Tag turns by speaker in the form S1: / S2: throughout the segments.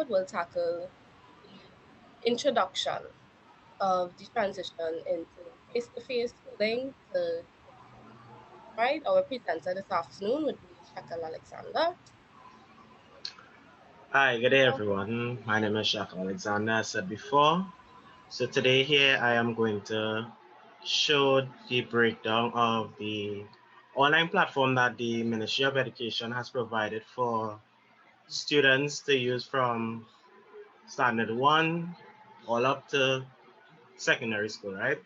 S1: episode will tackle the introduction of the transition into face-to-face schooling to right. Our presenter this afternoon would be Shakal Alexander.
S2: Hi, good day everyone. My name is Shaka Alexander, as said before. So today here I am going to show the breakdown of the online platform that the Ministry of Education has provided for students to use from standard 1 all up to secondary school, right?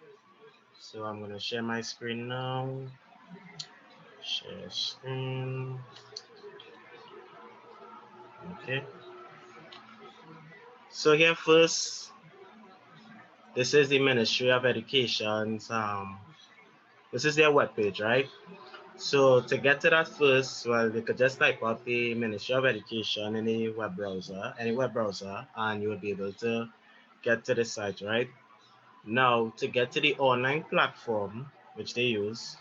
S2: So I'm going to share my screen now. Share screen. Okay. So here first, this is the Ministry of Education's this is their webpage, right? So to get to that first, well, you could just type out the Ministry of Education in any web browser, and you will be able to get to the site, right? Now, to get to the online platform which they use,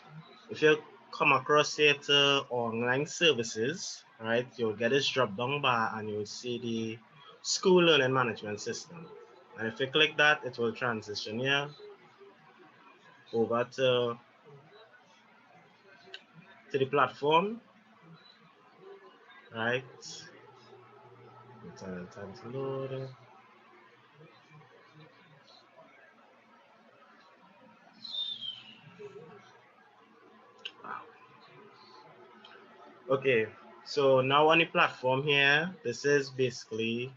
S2: if you come across here to online services, right, you'll get this drop-down bar and you'll see the school learning management system. And if you click that, it will transition here over to the platform, right? Time to load. Wow. Okay, so now on the platform here, this is basically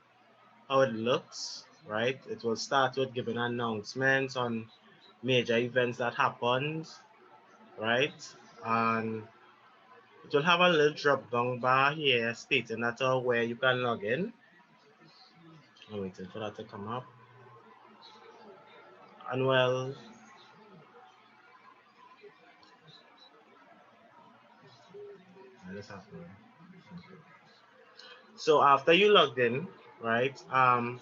S2: how it looks, right? It will start with giving announcements on major events that happened, right? And it will have a little drop-down bar here stating that where you can log in. I'm waiting for that to come up. And well, what is happening? So after you logged in, right? I'll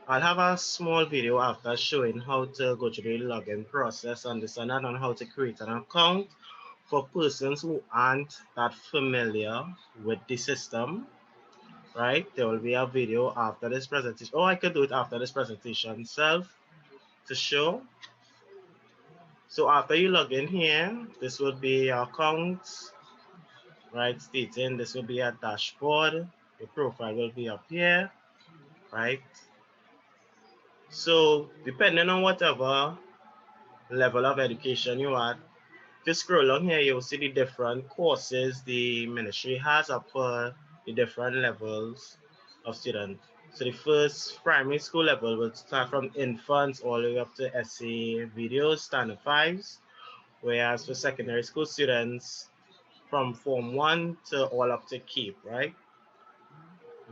S2: have a small video after showing how to go through the login process, understand that, on how to create an account for persons who aren't that familiar with the system, right? There will be a video after this presentation, or I could do it after this presentation itself to show. So after you log in here, this will be your account, right? Stating this will be a dashboard. Your profile will be up here, right? So depending on whatever level of education you are, if you scroll on here, you'll see the different courses the ministry has up for the different levels of students. So the first primary school level will start from infants all the way up to essay videos, standard 5s, whereas for secondary school students from form 1 to all up to keep, right?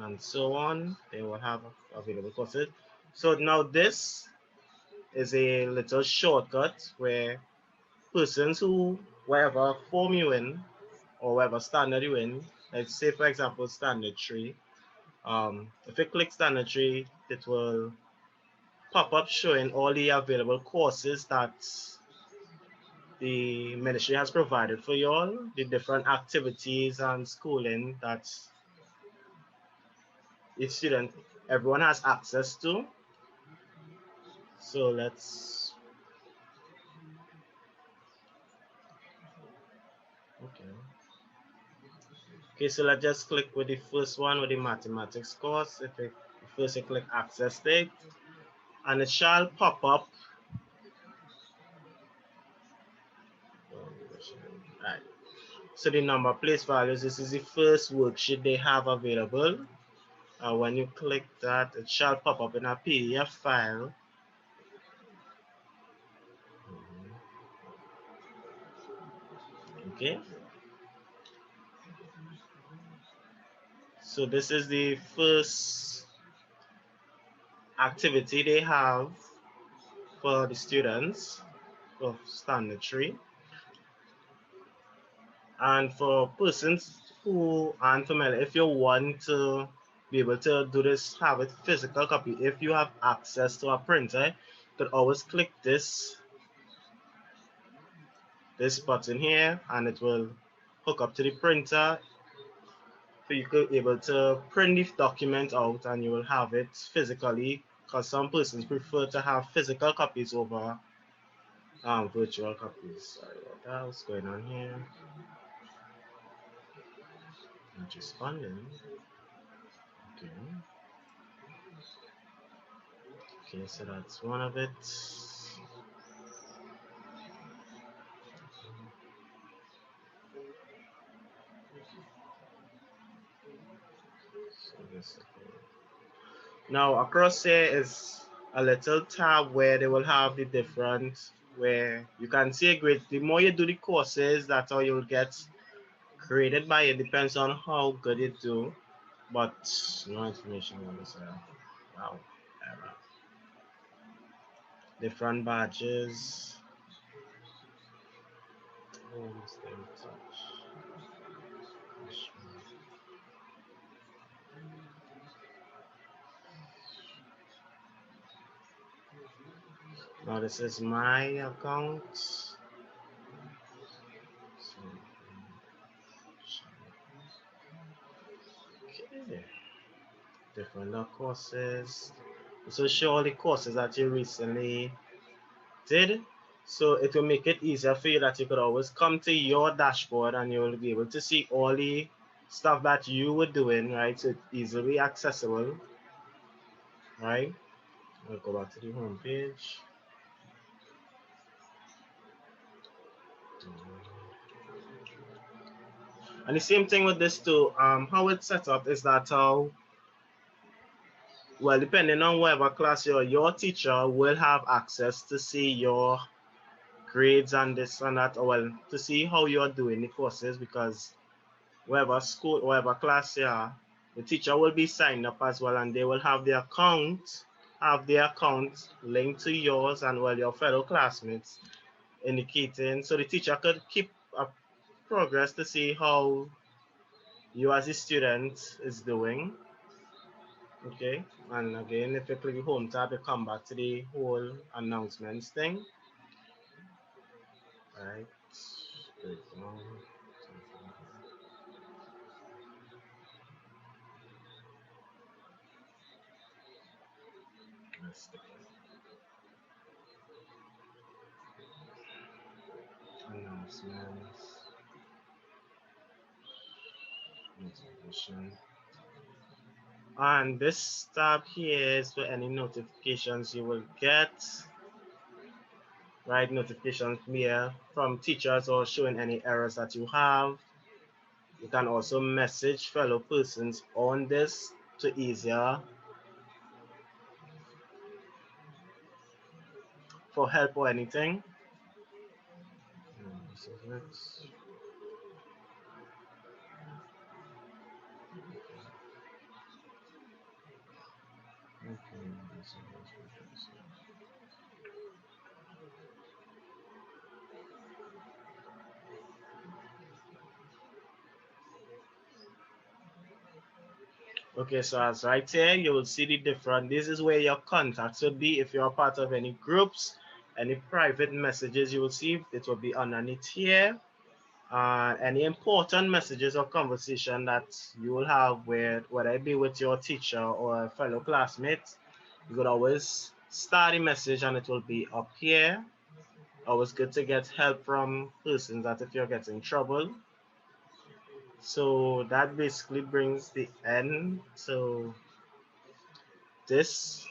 S2: And so on, they will have available courses. So now this is a little shortcut where persons who, whatever form you in or whatever standard you in, let's say for example standard 3, if you click standard 3, it will pop up showing all the available courses that the ministry has provided for you all, the different activities and schooling that each student, everyone has access to. So let's, okay, so let's just click with the first one with the mathematics course. If you first you click access state, and it shall pop up. Right. So the number place values, this is the first worksheet they have available. When you click that, it shall pop up in a PDF file. Okay. So this is the first activity they have for the students of standard 3. And for persons who aren't familiar, if you want to be able to do this, have a physical copy, if you have access to a printer, you could always click this button here and it will hook up to the printer. If you could able to print the document out and you will have it physically, because some persons prefer to have physical copies over virtual copies. Sorry about that. What's going on here? Not responding. Okay. Okay, so that's one of it. So this, okay. Now across here is a little tab where they will have the different, where you can see a grade. The more you do the courses, that's how you'll get graded by. It depends on how good you do, but no information on this. Wow, error. Different badges. Home, stay in touch. Now this is my account. Okay. Different courses. So show all the courses that you recently did. So it will make it easier for you that you could always come to your dashboard and you'll be able to see all the stuff that you were doing, right? So it's easily accessible, right? We'll go back to the home page. And the same thing with this too. How it's set up is that well, depending on whatever class your teacher will have access to see your grades and this and that, or well, to see how you're doing the courses, because whatever school, whatever class you are, the teacher will be signed up as well, and they will have their account linked to yours and well your fellow classmates, indicating so the teacher could keep a progress to see how you as a student is doing. Okay, and again, if you click the home tab, you come back to the whole announcements thing. Right. Announcements. Notification. And this tab here is for any notifications you will get. Right, notifications here from teachers or showing any errors that you have. You can also message fellow persons on this to easier for help or anything. This is it. Okay, so as right here, you will see the different. This is where your contacts would be if you're part of any groups, any private messages. You will see it will be underneath here. Any important messages or conversation that you will have with, whether it be with your teacher or a fellow classmate, you could always start a message and it will be up here. Always good to get help from persons that if you're getting trouble. So that basically brings the end. So this